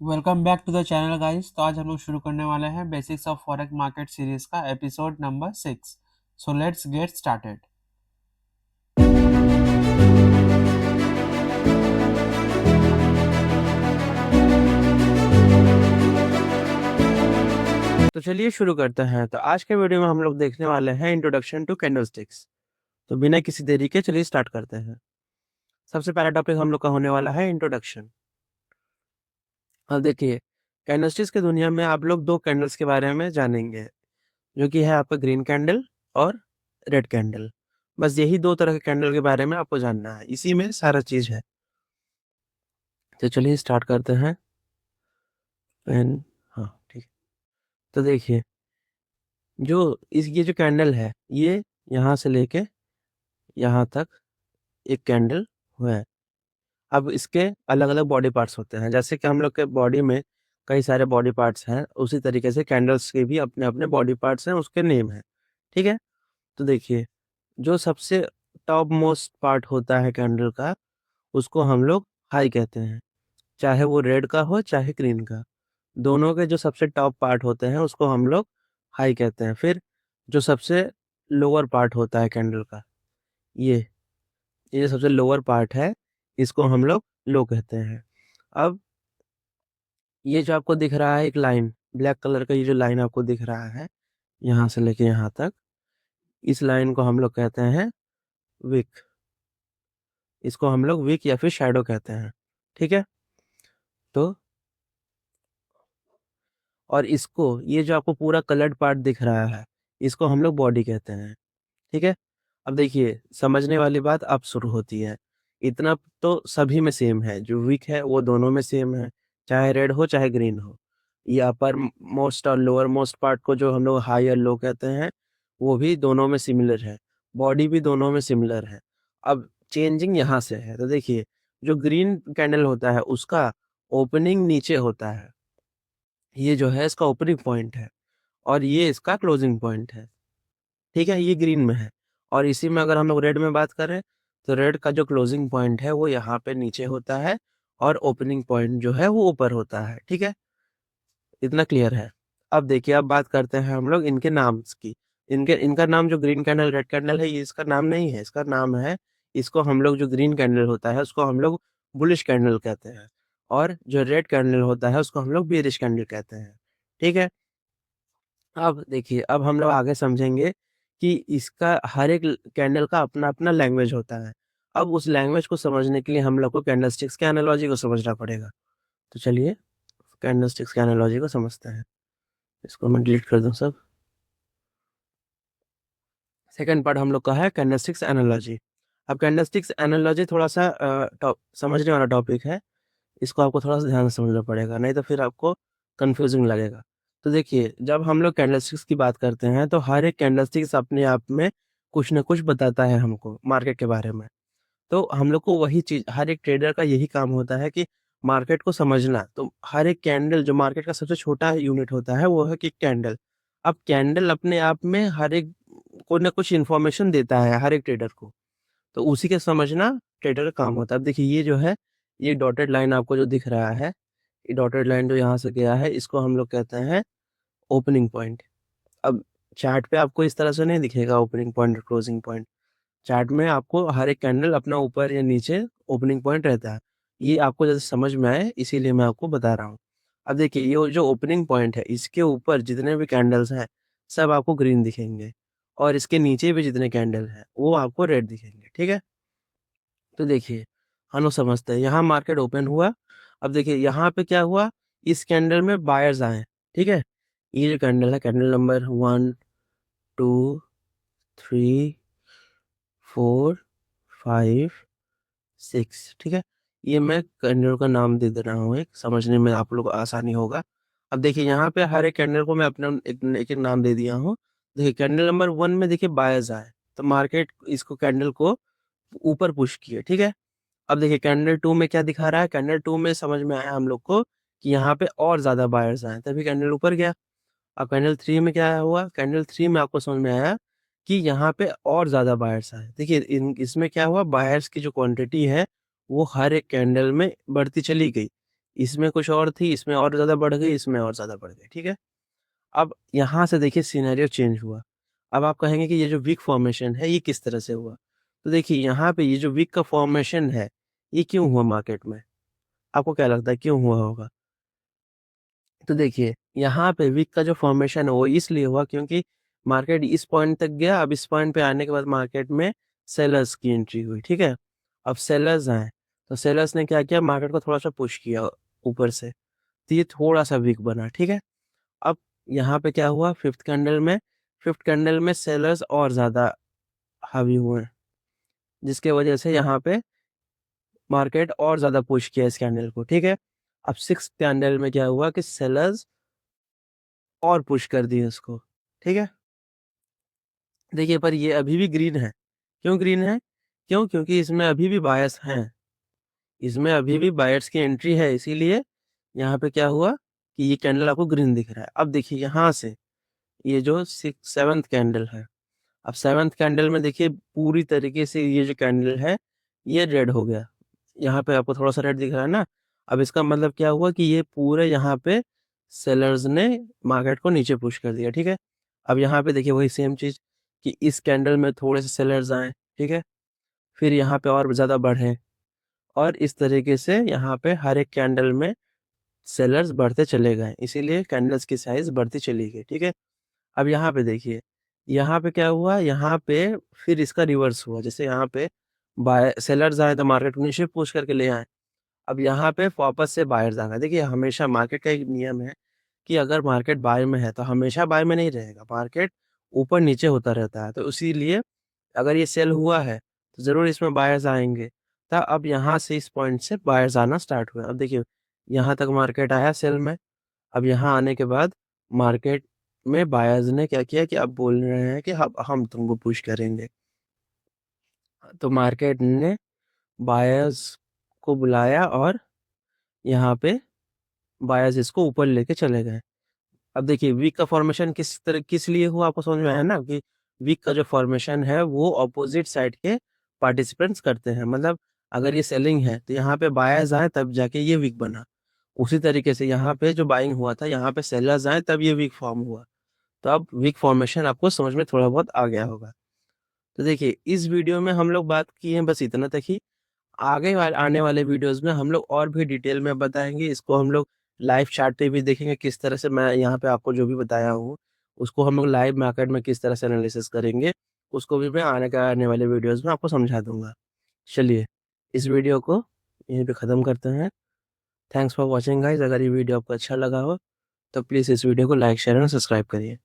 Welcome back to the channel guys. तो आज हम लोग शुरू करने वाले हैं basics of forex market series का episode number 6। So let's get started. तो चलिए शुरू करते हैं। तो आज के वीडियो में हम लोग देखने वाले हैं इंट्रोडक्शन टू कैंडलस्टिक्स। तो बिना किसी देरी के चलिए स्टार्ट करते हैं। सबसे पहला टॉपिक हम लोग का होने वाला है इंट्रोडक्शन। अब देखिए, कैंडलस्टिक्स की दुनिया में आप लोग दो कैंडल्स के बारे में जानेंगे, जो कि है आपका ग्रीन कैंडल और रेड कैंडल। बस यही दो तरह के कैंडल के बारे में आपको जानना है, इसी में सारा चीज है। तो चलिए स्टार्ट करते हैं। एंड हाँ ठीक है। तो देखिए, ये जो कैंडल है, ये यहाँ से लेके यहाँ तक एक कैंडल है। अब इसके अलग अलग बॉडी पार्ट्स होते हैं। जैसे कि हम लोग के बॉडी में कई सारे बॉडी पार्ट्स हैं, उसी तरीके से कैंडल्स के भी अपने अपने बॉडी पार्ट्स हैं, उसके नेम है। ठीक है। तो देखिए, जो सबसे टॉप मोस्ट पार्ट होता है कैंडल का, उसको हम लोग हाई कहते हैं। चाहे वो रेड का हो चाहे ग्रीन का, दोनों के जो सबसे टॉप पार्ट होते हैं उसको हम लोग हाई कहते हैं। फिर जो सबसे लोअर पार्ट होता है कैंडल का, ये ये सबसे लोअर पार्ट है, इसको हम लोग लो कहते हैं। अब ये जो आपको दिख रहा है एक लाइन, ब्लैक कलर का ये जो लाइन आपको दिख रहा है यहाँ से लेके यहाँ तक, इस लाइन को हम लोग कहते हैं विक। इसको हम लोग विक या फिर शैडो कहते हैं। ठीक है। तो और इसको, ये जो आपको पूरा कलर्ड पार्ट दिख रहा है, इसको हम लोग बॉडी कहते हैं। ठीक है। अब देखिए, समझने वाली बात अब शुरू होती है। इतना तो सभी में सेम है, जो वीक है वो दोनों में सेम है, चाहे रेड हो चाहे ग्रीन हो। ये अपर मोस्ट और लोअर मोस्ट पार्ट को जो हम लोग हाई और लो कहते हैं, वो भी दोनों में सिमिलर है। बॉडी भी दोनों में सिमिलर है। अब चेंजिंग यहाँ से है। तो देखिए, जो ग्रीन कैंडल होता है उसका ओपनिंग नीचे होता है, ये जो है इसका ओपनिंग पॉइंट है, और ये इसका क्लोजिंग पॉइंट है। ठीक है, ये ग्रीन में है। और इसी में अगर हम लोग रेड में बात करें, तो रेड का जो क्लोजिंग पॉइंट है वो यहाँ पे नीचे होता है, और ओपनिंग पॉइंट जो है वो ऊपर होता है। ठीक है, इतना क्लियर है। अब देखिए, अब बात करते हैं हम लोग इनके नाम्स की। इनका नाम, जो ग्रीन कैंडल रेड कैंडल है, ये इसका नाम नहीं है, इसका नाम है, इसको हम लोग, जो ग्रीन कैंडल होता है उसको हम लोग बुलिश कैंडल कहते हैं, और जो रेड कैंडल होता है उसको हम लोग बेरिश कैंडल कहते हैं। ठीक है। अब देखिए, अब हम लोग आगे समझेंगे कि इसका हर एक कैंडल का अपना अपना लैंग्वेज होता है। अब उस लैंग्वेज को समझने के लिए हम लोग को कैंडलस्टिक्स के एनालॉजी को समझना पड़ेगा। तो चलिए कैंडलस्टिक्स के एनालॉजी को समझते हैं। इसको मैं डिलीट कर दूं सब। सेकंड पार्ट हम लोग का है कैंडलस्टिक्स एनालॉजी। अब कैंडलस्टिक्स एनालॉजी थोड़ा सा समझने वाला टॉपिक है। इसको आपको थोड़ा सा ध्यान से समझना पड़ेगा, नहीं तो फिर आपको कंफ्यूजिंग लगेगा। तो देखिए, जब हम लोग कैंडलस्टिक्स की बात करते हैं, तो हर एक कैंडलस्टिक्स अपने आप में कुछ ना कुछ बताता है हमको मार्केट के बारे में। तो हम लोग को वही चीज़, हर एक ट्रेडर का यही काम होता है कि मार्केट को समझना। तो हर एक कैंडल, जो मार्केट का सबसे छोटा यूनिट होता है, वो है कि कैंडल। अब कैंडल अपने आप में हर एक को ना कुछ इन्फॉर्मेशन देता है हर एक ट्रेडर को, तो उसी के समझना ट्रेडर का काम होता है। अब देखिए, ये जो है, ये डॉटेड लाइन आपको जो दिख रहा है, ये डॉटेड लाइन जो यहाँ से गया है, इसको हम लोग कहते हैं ओपनिंग पॉइंट। अब चार्ट पे आपको इस तरह से नहीं दिखेगा ओपनिंग पॉइंट और क्लोजिंग पॉइंट। चार्ट में आपको हर एक कैंडल अपना ऊपर या नीचे ओपनिंग पॉइंट रहता है। ये आपको जैसे समझ में आए, इसीलिए मैं आपको बता रहा हूँ। अब देखिए, ये जो ओपनिंग पॉइंट है, इसके ऊपर जितने भी कैंडल्स हैं, सब आपको ग्रीन दिखेंगे, और इसके नीचे भी जितने कैंडल हैं वो आपको रेड दिखेंगे। ठीक है। तो देखिए, हम लोग समझते हैं, यहाँ मार्केट ओपन हुआ। अब देखिए यहाँ पे क्या हुआ, इस कैंडल में बायर्स आए। ठीक है। ये जो कैंडल है, कैंडल नंबर 1 2 3 4 5 6। ठीक है। ये मैं कैंडल का नाम दे दे रहा हूँ, एक समझने में आप लोग को आसानी होगा। अब देखिए, यहाँ पे हर एक कैंडल को मैं अपना एक एक नाम दे दिया हूँ। देखिए, कैंडल नंबर 1 में देखिए बायर्स आए, तो मार्केट इसको कैंडल को ऊपर पुश किए। ठीक है। अब देखिए, कैंडल 2 में क्या दिखा रहा है, कैंडल 2 में समझ में आया हम लोग को कि यहाँ पे और ज़्यादा बायर्स आए, तभी कैंडल ऊपर गया। अब कैंडल 3 में क्या हुआ, कैंडल 3 में आपको समझ में आया कि यहाँ पे और ज़्यादा बायर्स आए। देखिए, इसमें क्या हुआ, बायर्स की जो क्वांटिटी है वो हर एक कैंडल में बढ़ती चली गई। इसमें कुछ और थी, इसमें और ज़्यादा बढ़ गई, इसमें और ज़्यादा बढ़ गई, ठीक है? अब यहाँ से देखिए सिनेरियो चेंज हुआ। अब आप कहेंगे कि ये जो वीक फॉर्मेशन है, ये किस तरह से हुआ? तो देखिए यहाँ पे ये जो वीक का फॉर्मेशन है, ये क्यों हुआ मार्केट में? आपको क्या लगता है क्यों हुआ होगा? तो देखिए, यहाँ पे वीक का जो फॉर्मेशन है वो इसलिए हुआ क्योंकि मार्केट इस पॉइंट तक गया, अब इस पॉइंट पे आने के बाद मार्केट में सेलर्स की एंट्री हुई, ठीक है? अब सेलर्स आए, तो सेलर्स ने क्या किया मार्केट को थोड़ा-सा पुश किया ऊपर से, तो ये थोड़ा-सा वीक बना, ठीक है? अब यहाँ पे क्या हुआ 5th कैंडल में सेलर्स और ज़्यादा हावी हुए, जिसके वजह से यहाँ पे मार्केट और ज़्यादा पुश किया इस कैंडल को, ठीक है? अब 6th कैंडल में क्या हुआ कि सेलर्स और पुश कर दिए उसको, ठीक है? देखिए पर ये अभी भी ग्रीन है। क्यों ग्रीन है? क्यों? क्योंकि इसमें अभी भी बायर्स हैं। इसमें अभी भी बायर्स की एंट्री है इसीलिए यहाँ पे क्या हुआ कि ये कैंडल आपको ग्रीन दिख रहा है। अब देखिए यहाँ से ये जो 7th कैंडल है, अब 7th कैंडल में देखिए पूरी तरीके से ये जो कैंडल है, ये रेड हो गया। यहाँ पे आपको थोड़ा-सा रेड दिख रहा है ना? अब इसका मतलब क्या हुआ कि ये पूरे यहाँ पे सेलर्स ने मार्केट को नीचे पुश कर दिया, ठीक है? अब यहाँ पे देखिए वही सेम चीज़ कि इस कैंडल में थोड़े से सेलर्स आए, ठीक है? फिर यहाँ पे और ज़्यादा बढ़े और इस तरीके से यहाँ पे हर एक कैंडल में सेलर्स बढ़ते चले गए, इसीलिए कैंडल्स की साइज़ बढ़ती चली गई, ठीक है? अब यहाँ पे देखिए, यहाँ पे क्या हुआ, यहाँ पे फिर इसका रिवर्स हुआ। जैसे यहाँ पे बाय सेलर्स आए तो मार्केट को नीचे पुश करके ले आए। अब यहाँ पे वापस से बायर्स आ गए। देखिए हमेशा मार्केट का एक नियम है कि अगर मार्केट बाय में है तो हमेशा बाय में नहीं रहेगा, मार्केट ऊपर-नीचे होता रहता है। तो इसीलिए अगर ये सेल हुआ है तो ज़रूर इसमें बायर्स आएँगे। तो अब यहाँ से इस पॉइंट से बायर्स आना स्टार्ट हुए। अब देखिए यहाँ तक मार्केट आया सेल में, अब यहाँ आने के बाद मार्केट में बायर्स ने क्या किया कि अब बोल रहे हैं कि अब हम तुमको पुश करेंगे। तो मार्केट ने बायर्स को बुलाया और यहाँ पे बायर्स इसको ऊपर लेके चले गए। अब देखिए वीक का फॉर्मेशन किस लिए हुआ आपको समझ में आया ना कि वीक का जो फॉर्मेशन है वो अपोजिट साइड के पार्टिसिपेंट्स करते हैं। मतलब अगर ये सेलिंग है तो यहाँ पे बायर्स आए तब जाके ये वीक बना। उसी तरीके से यहाँ पे जो बाइंग हुआ था यहाँ पे सेलर्स आए तब ये वीक फॉर्म हुआ। तो अब वीक फॉर्मेशन आपको समझ में थोड़ा बहुत आ गया होगा। तो देखिए इस वीडियो में हम लोग बात की है बस इतना तक ही। आने वाले वीडियोस में हम लोग और भी डिटेल में बताएँगे। इसको हम लोग लाइव चार्ट पे भी देखेंगे किस तरह से मैं यहाँ पे आपको जो भी बताया हूँ, उसको हम लोग लाइव मार्केट में किस तरह से एनालिसिस करेंगे, उसको भी मैं आने वाले वीडियोस में आपको समझा दूँगा। चलिए, इस वीडियो को यहीं पे ख़त्म करते हैं। Thanks for watching guys. अगर ये वीडियो आपको अच्छा लगा हो, तो प्लीज़ इस वीडियो को लाइक, शेयर एंड सब्सक्राइब करिए।